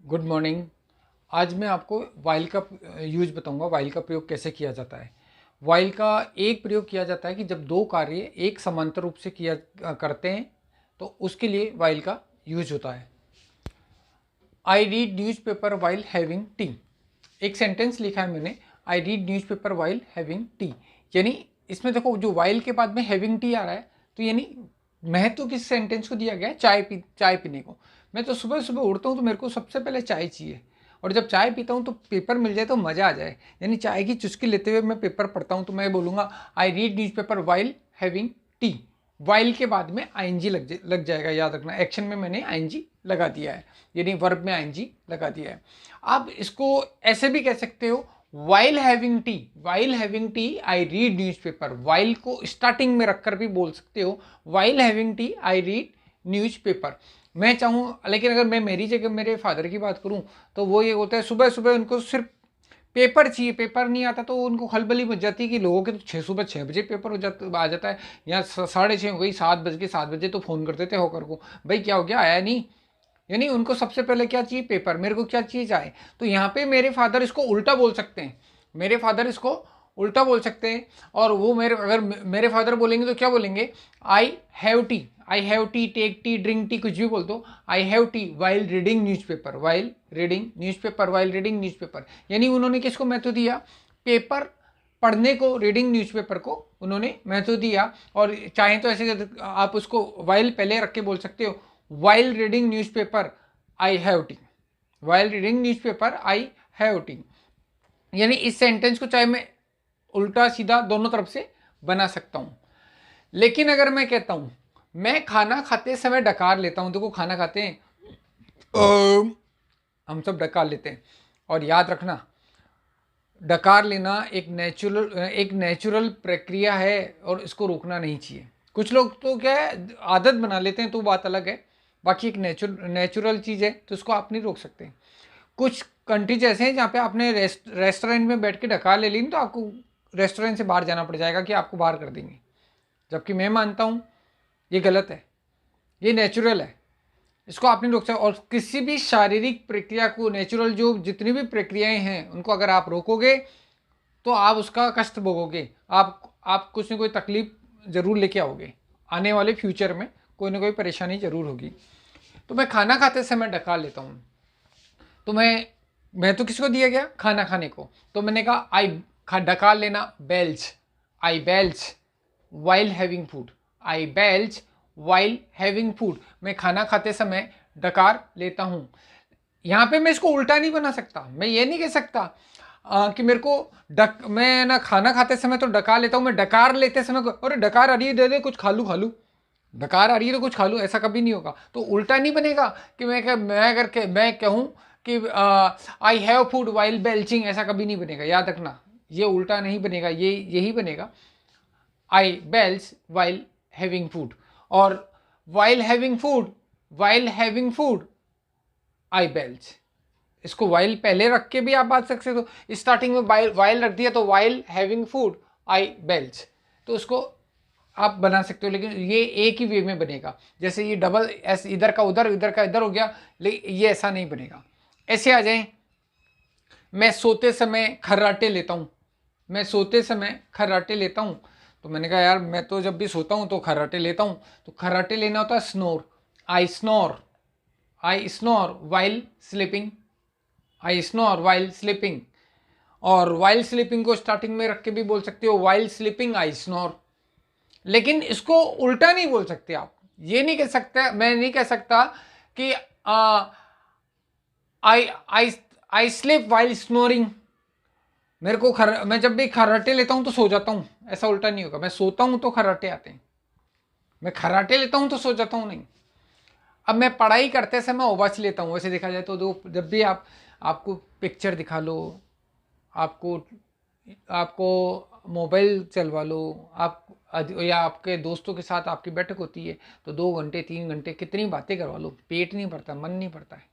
Good morning. आज मैं आपको वाइल का यूज बताऊंगा। वाइल का प्रयोग कैसे किया जाता है। वाइल का एक प्रयोग किया जाता है कि जब दो कार्य एक समांतर रूप से किया करते हैं तो उसके लिए वाइल का यूज होता है। I read news paper while having T. एक सेंटेंस लिखा है मैंने, I read news paper while having T. यानी इसमें देखो जो वाइल के बाद में हैविंग टी आ रहा है, तो यानी महत्व किस सेंटेंस को दिया गया है, चाय पीने को। मैं तो सुबह सुबह उठता हूँ तो मेरे को सबसे पहले चाय चाहिए, और जब चाय पीता हूँ तो पेपर मिल जाए तो मज़ा आ जाए। यानी चाय की चुस्की लेते हुए मैं पेपर पढ़ता हूँ तो मैं बोलूँगा I read news paper while having T. While के बाद में आईएनजी लग जाएगा, याद रखना। एक्शन में मैंने आईएनजी लगा दिया है, यानी वर्ब में आईएनजी लगा दिया है। आप इसको ऐसे भी कह सकते हो, while having T, while having T I read newspaper. While को स्टार्टिंग में रखकर भी बोल सकते हो, while having T I read newspaper. मैं चाहूँ, लेकिन अगर मैं मेरी जगह मेरे फादर की बात करूँ तो वो ये होता है सुबह सुबह उनको सिर्फ पेपर चाहिए। पेपर नहीं आता तो उनको खलबली मच जाती है कि लोगों के तो सुबह 6 बजे पेपर आ जाता है, या 6:30 हो गई, 7 बजे तो फ़ोन करते थे होकर को, भाई क्या हो गया, आया नहीं। यानी उनको सबसे पहले क्या चाहिए, पेपर। मेरे को क्या चाहिए, चाय। तो यहाँ पे मेरे फादर इसको उल्टा बोल सकते हैं, मेरे फादर इसको उल्टा बोल सकते हैं। और वो अगर मेरे फादर बोलेंगे तो क्या बोलेंगे, I have tea, I have tea, take tea, drink tea, कुछ भी बोल दो। I have tea while reading newspaper, while reading newspaper, while reading newspaper. यानी उन्होंने किसको महत्व दिया, पेपर पढ़ने को, रीडिंग न्यूज़पेपर को उन्होंने महत्व दिया। और चाहें तो ऐसे आप उसको वाइल पहले रख के बोल सकते हो, while reading newspaper I have tea, while reading newspaper I have T. यानी इस सेंटेंस को चाहे मैं उल्टा सीधा दोनों तरफ से बना सकता हूं। लेकिन अगर मैं कहता हूं मैं खाना खाते समय डकार लेता हूं, देखो खाना खाते हैं हम सब डकार लेते हैं, और याद रखना डकार लेना एक नेचुरल प्रक्रिया है और इसको रोकना नहीं चाहिए। कुछ लोग तो क्या है आदत बना लेते हैं तो बात अलग है, बाकी एक नेचुरल चीज़ है तो इसको आप नहीं रोक सकते। कुछ कंट्रीज ऐसे हैं जहाँ पे आपने रेस्टोरेंट में बैठ के डकार ले ली तो आपको रेस्टोरेंट से बाहर जाना पड़ जाएगा कि आपको बाहर कर देंगे। जबकि मैं मानता हूँ ये गलत है, ये नेचुरल है, इसको आप नहीं रोक सकते। और किसी भी शारीरिक प्रक्रिया को, नेचुरल जो जितनी भी प्रक्रियाएं हैं उनको अगर आप रोकोगे तो आप उसका कष्ट भोगोगे, आप कुछ न कोई तकलीफ जरूर लेके आओगे। आने वाले फ्यूचर में कोई ना कोई परेशानी जरूर होगी। तो मैं खाना खाते समय डकार लेता हूँ, तो मैं तो किसको दिया गया, खाना खाने को। तो मैंने कहा डकार लेना, बेल्च, आई बेल्च वाइल हैविंग फूड, आई बेल्च वाइल हैविंग फूड। मैं खाना खाते समय डकार लेता हूँ। यहाँ पे मैं इसको उल्टा नहीं बना सकता, मैं ये नहीं कह सकता कि मेरे को मैं ना खाना खाते समय तो डकार लेता हूँ, मैं डकार लेते समय अरे डकार आ रही है, दे दे कुछ खा लूँ खा लूँ, डकार आ रही है तो कुछ खा लूँ, ऐसा कभी नहीं होगा। तो उल्टा नहीं बनेगा कि मैं कहूँ कि I have food while belching, ऐसा कभी नहीं बनेगा। याद रखना ये उल्टा नहीं बनेगा, ये यही बनेगा, I bells while having food. और while having food, while having food I bells. इसको वाइल पहले रख के भी आप बात सकते हो, तो स्टार्टिंग में वाइल रख दिया तो while having food I bells, तो उसको आप बना सकते हो। लेकिन ये एक ही वे में बनेगा, जैसे ये डबल एस, इधर का उधर, इधर का इधर हो गया, लेकिन ये ऐसा नहीं बनेगा। ऐसे आ जाए, मैं सोते समय खर्राटे लेता हूँ, मैं सोते समय खर्राटे लेता हूँ। तो मैंने कहा यार मैं तो जब भी सोता हूँ तो खर्राटे लेता हूँ, तो खर्राटे लेना होता है स्नोर, आई स्नोर, आई स्नोर वाइल स्लीपिंग, आई स्नोर वाइल स्लीपिंग। और वाइल स्लीपिंग को स्टार्टिंग में रख के भी बोल सकते हो, वाइल स्लीपिंग आई स्नोर। लेकिन इसको उल्टा नहीं बोल सकते आप, ये नहीं कह सकता, मैं नहीं कह सकता कि आई आई आई स्लीप वाइल स्नोरिंग। मैं जब भी खर्राटे लेता हूं तो सो जाता हूं, ऐसा उल्टा नहीं होगा। मैं सोता हूं तो खर्राटे आते हैं, मैं खर्राटे लेता हूं तो सो जाता हूं नहीं। अब मैं पढ़ाई करते समय उबाच लेता हूं, वैसे देखा जाए तो जब भी आपको पिक्चर दिखा लो, आपको आपको मोबाइल चलवा लो, आप या आपके दोस्तों के साथ आपकी बैठक होती है तो 2 घंटे 3 घंटे कितनी बातें करवा लो, पेट नहीं भरता, मन नहीं भरता है,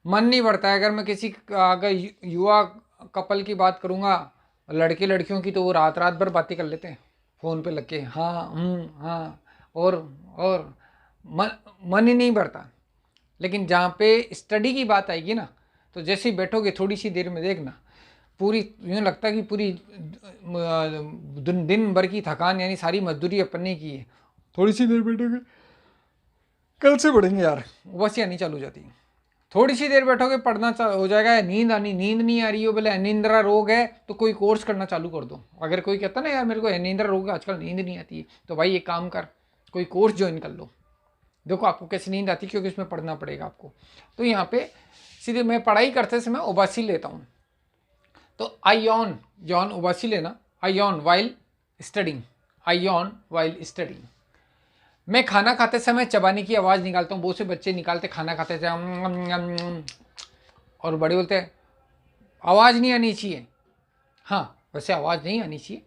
मन नहीं बढ़ता है। अगर मैं किसी अगर युवा कपल की बात करूँगा, लड़के लड़कियों की, तो वो रात रात भर बातें कर लेते हैं फ़ोन पे लग के, हाँ हाँ। और मन मन ही नहीं बढ़ता। लेकिन जहाँ पे स्टडी की बात आएगी ना, तो जैसे ही बैठोगे थोड़ी सी देर में देखना पूरी यूँ लगता है कि पूरी दिन भर की थकान यानी सारी मजदूरी अपन ने की है, थोड़ी सी देर बैठोगे कल से पढ़ेंगे यार, उबासी आनी चालू हो जाती है। थोड़ी सी देर बैठोगे पढ़ना हो जाएगा, नींद नहीं आ रही हो, बोले अनिंद्रा रोग है तो कोई कोर्स करना चालू कर दो। अगर कोई कहता ना यार मेरे को अनिंद्रा रोग है, आजकल नींद नहीं आती है, तो भाई एक काम कर, कोई कोर्स ज्वाइन कर लो। देखो आपको कैसे नींद आती है, क्योंकि इसमें पढ़ना पड़ेगा आपको। तो यहाँ पे सीधे मैं पढ़ाई करते समय उबासी लेता हूँ, तो आई यॉन उबासी लेना, आई यॉन वाइल स्टडिंग, आई यॉन वाइल स्टडिंग। मैं खाना खाते समय चबाने की आवाज़ निकालता हूँ, बहुत से बच्चे निकालते खाना खाते थे और बड़े बोलते हैं आवाज़ नहीं आनी चाहिए। हाँ वैसे आवाज़ नहीं आनी चाहिए,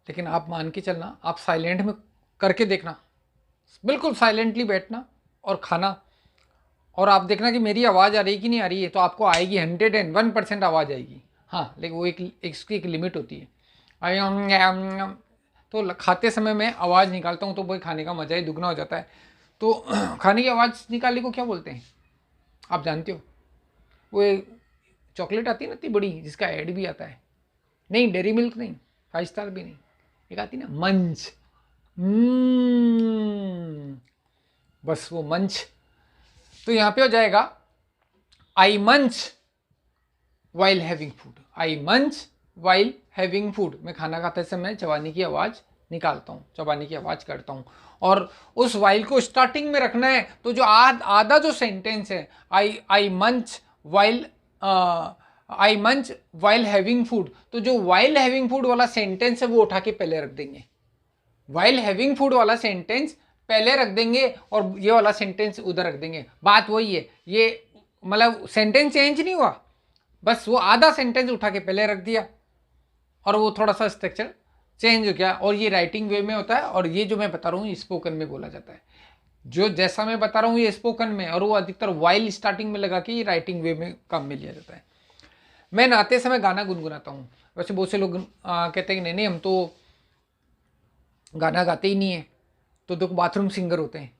लेकिन आप मान के चलना, आप साइलेंट में करके देखना, बिल्कुल साइलेंटली बैठना और खाना, और आप देखना कि मेरी आवाज़ आ रही कि नहीं आ रही है, तो आपको आएगी 101% आवाज़ आएगी। हाँ लेकिन वो इसकी एक लिमिट होती है। तो खाते समय मैं आवाज़ निकालता हूँ तो वही खाने का मज़ा ही दुगना हो जाता है। तो खाने की आवाज़ निकालने को क्या बोलते हैं आप जानते हो? वो चॉकलेट आती है ना इतनी बड़ी, जिसका ऐड भी आता है, नहीं डेयरी मिल्क नहीं, 5 स्टार भी नहीं, एक आती ना मंच, बस वो मंच। तो यहाँ पे हो जाएगा आई मंच वाइल हैविंग फूड, आई मंच वाइल हैविंग फूड। मैं खाना खाते समय चबाने की आवाज़ निकालता हूँ, चबाने की आवाज़ करता हूँ, और उस वाइल को स्टार्टिंग में रखना है। तो जो आधा जो सेंटेंस है आई मंच वाइल हैविंग फूड, तो जो वाइल हैविंग फूड वाला सेंटेंस है वो उठा के पहले रख देंगे, वाइल हैविंग फूड वाला सेंटेंस पहले रख देंगे और ये वाला सेंटेंस उधर रख देंगे। बात वही है, ये मतलब सेंटेंस चेंज नहीं हुआ, बस वो आधा सेंटेंस उठा के पहले रख दिया और वो थोड़ा सा स्ट्रक्चर चेंज हो गया। और ये राइटिंग वे में होता है, और ये जो मैं बता रहा हूँ ये स्पोकन में बोला जाता है। जो जैसा मैं बता रहा हूँ ये स्पोकन में, और वो अधिकतर वाइल स्टार्टिंग में लगा के ये राइटिंग वे में काम में लिया जाता है। मैं नहाते समय गाना गुनगुनाता हूँ। वैसे बहुत से लोग कहते हैं कि नहीं हम तो गाना गाते ही नहीं है, तो बाथरूम सिंगर होते हैं।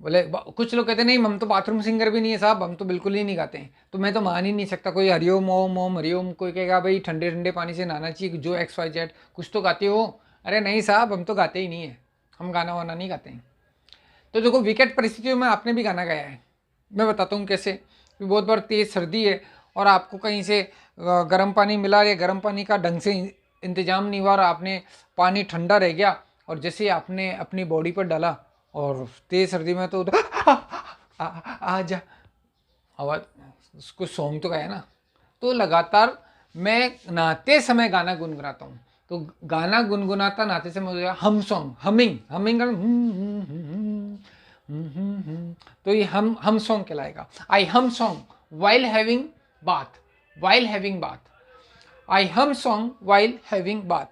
बोले कुछ लोग कहते हैं नहीं हम तो बाथरूम सिंगर भी नहीं है साहब, हम तो बिल्कुल ही नहीं गाते हैं। तो मैं तो मान ही नहीं सकता, कोई हरिओम ओम ओम हरिओम, कोई कहेगा भाई ठंडे ठंडे पानी से नहाना चाहिए, जो XYZ कुछ तो गाते हो। अरे नहीं साहब हम तो गाते ही नहीं है, हम गाना वाना नहीं गाते हैं। तो देखो विकट परिस्थितियों में आपने भी गाना गाया है, मैं बताता हूँ कैसे। बहुत बार तेज़ सर्दी है और आपको कहीं से गर्म पानी मिला, या गर्म पानी का ढंग से इंतजाम नहीं हुआ और आपने पानी ठंडा रह गया, और जैसे ही आपने अपनी बॉडी पर डाला और तेज़ सर्दी में तो आजा आवाज़, उसको सॉन्ग तो गाया ना। तो लगातार मैं नहाते समय गाना गुनगुनाता हूँ। तो गाना गुनगुनाता नहाते समय हो जाएगा हम सॉन्ग, हमिंग तो ये हम सॉन्ग कहलाएगा। I hum song while having bath, while having bath, I hum song while having bath.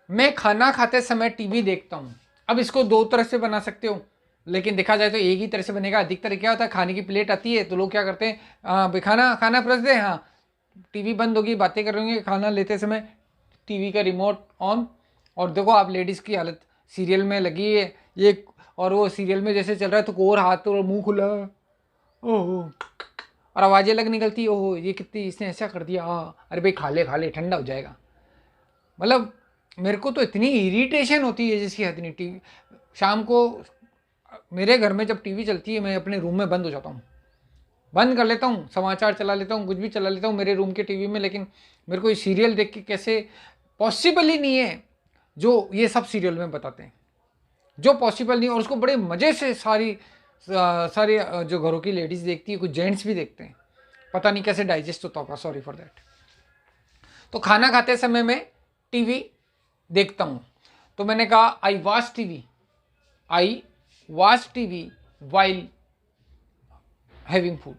मैं खाना खाते समय टीवी देखता हूँ। अब इसको दो तरह से बना सकते हो, लेकिन देखा जाए तो एक ही तरह से बनेगा। अधिकतर क्या होता है, खाने की प्लेट आती है तो लोग क्या करते हैं, खाना परोस दे, हाँ टीवी बंद होगी, बातें कर रहे होंगे, खाना लेते समय टीवी का रिमोट ऑन, और देखो आप लेडीज़ की हालत, सीरियल में लगी है ये, और वो सीरियल में जैसे चल रहा है तो कोर हाथ और मुंह खुला, ओहो, और आवाज़ें अलग निकलती, ओहो ये कितनी इसने ऐसा कर दिया, अरे भाई खा ले ठंडा हो जाएगा। मतलब मेरे को तो इतनी इरिटेशन होती है जिसकी हद नहीं। टीवी शाम को मेरे घर में जब टीवी चलती है मैं अपने रूम में बंद हो जाता हूँ, बंद कर लेता हूँ, समाचार चला लेता हूँ, कुछ भी चला लेता हूँ मेरे रूम के टीवी में। लेकिन मेरे को ये सीरियल देख के कैसे पॉसिबल ही नहीं है जो ये सब सीरियल में बताते हैं, जो पॉसिबल नहीं। और उसको बड़े मज़े से सारी जो घरों की लेडीज़ देखती है, कुछ जेंट्स भी देखते हैं, पता नहीं कैसे डाइजेस्ट होता होगा, सॉरी फॉर दैट। तो खाना खाते समय मैं टीवी देखता हूँ। तो मैंने कहा I watch TV while having food,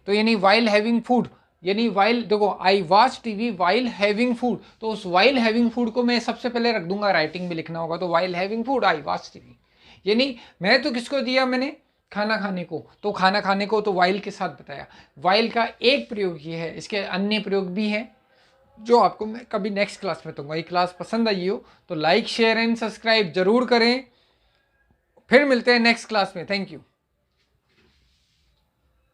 तो यानी वाइल हैविंग फूड, यानी वाइल, देखो I watch TV while having food, तो उस वाइल हैविंग फूड को मैं सबसे पहले रख दूंगा, राइटिंग में लिखना होगा तो while having food I watch TV. यानी मैं तो किसको दिया, मैंने खाना खाने को, तो खाना खाने को तो वाइल के साथ बताया। वाइल का एक प्रयोग ये है, इसके अन्य प्रयोग भी हैं जो आपको मैं कभी नेक्स्ट क्लास में दूंगा। ये क्लास पसंद आई हो तो लाइक शेयर एंड सब्सक्राइब जरूर करें। फिर मिलते हैं नेक्स्ट क्लास में। Thank you.